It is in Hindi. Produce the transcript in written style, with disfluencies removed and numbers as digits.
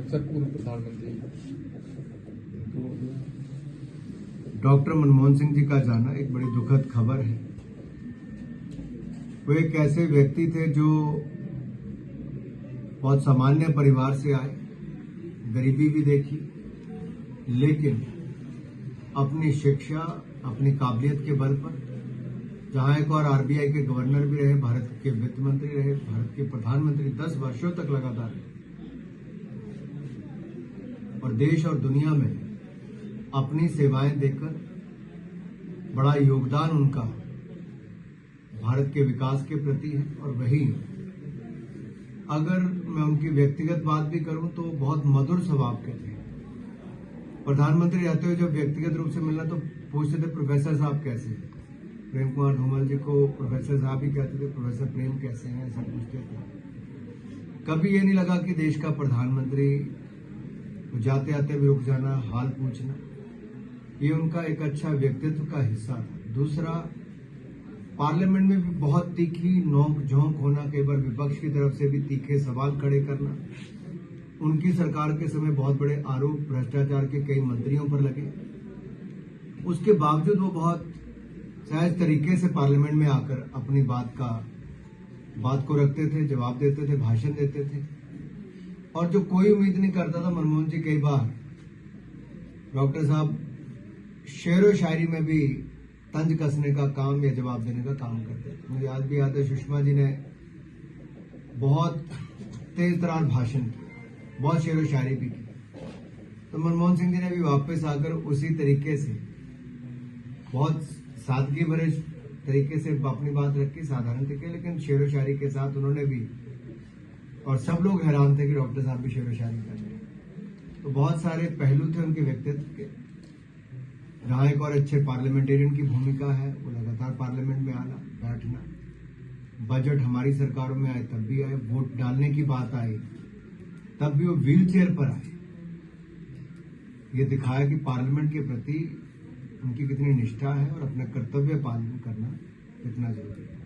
अक्सर पूर्व प्रधानमंत्री डॉक्टर मनमोहन सिंह जी का जाना एक बड़ी दुखद खबर है। वो एक ऐसे व्यक्ति थे जो बहुत सामान्य परिवार से आए, गरीबी भी देखी, लेकिन अपनी शिक्षा, अपनी काबिलियत के बल पर जहां एक और आरबीआई के गवर्नर भी रहे, भारत के वित्त मंत्री रहे, भारत के प्रधानमंत्री 10 वर्षों तक लगातार रहे और देश और दुनिया में अपनी सेवाएं देकर बड़ा योगदान उनका भारत के विकास के प्रति है। और वही अगर मैं उनकी व्यक्तिगत बात भी करूं तो बहुत मधुर स्वभाव के थे। प्रधानमंत्री रहते हुए जब व्यक्तिगत रूप से मिलना तो पूछते थे प्रोफेसर साहब कैसे हैं। प्रेम कुमार धूमल जी को प्रोफेसर साहब ही कहते थे, प्रोफेसर प्रेम कैसे हैं, ऐसा पूछते थे। कभी ये नहीं लगा कि देश का प्रधानमंत्री जाते आते भी रुक जाना, हाल पूछना, ये उनका एक अच्छा व्यक्तित्व का हिस्सा था। दूसरा, पार्लियामेंट में भी बहुत तीखी नोक झोंक होना, कई बार विपक्ष की तरफ से भी तीखे सवाल खड़े करना। उनकी सरकार के समय बहुत बड़े आरोप भ्रष्टाचार के कई मंत्रियों पर लगे, उसके बावजूद वो बहुत सहज तरीके से पार्लियामेंट में आकर अपनी बात को रखते थे, जवाब देते थे, भाषण देते थे। और जो कोई उम्मीद नहीं करता था, मनमोहन जी कई बार डॉक्टर साहब शेरो शायरी में भी तंज कसने का काम या जवाब देने का काम करते थे। मुझे आज भी याद है, सुषमा जी ने बहुत तेज तरार भाषण किया, बहुत शेरो शायरी भी की, तो मनमोहन सिंह जी ने भी वापस आकर उसी तरीके से बहुत सादगी भरे तरीके से अपनी बात रखी, साधारण तरीके, लेकिन शेरो शायरी के साथ उन्होंने भी, और सब लोग हैरान थे कि डॉक्टर साहब भी शेरो शायरी कर रहे हैं। तो बहुत सारे पहलू थे उनके व्यक्तित्व के। जहां एक और अच्छे पार्लियामेंटेरियन की भूमिका है, वो लगातार पार्लियामेंट में आना, बैठना, बजट हमारी सरकारों में आए तब भी आए, वोट डालने की बात आई तब भी वो व्हील चेयर पर आए। ये दिखाया कि पार्लियामेंट के प्रति उनकी कितनी निष्ठा है और अपना कर्तव्य पालन करना कितना जरूरी है।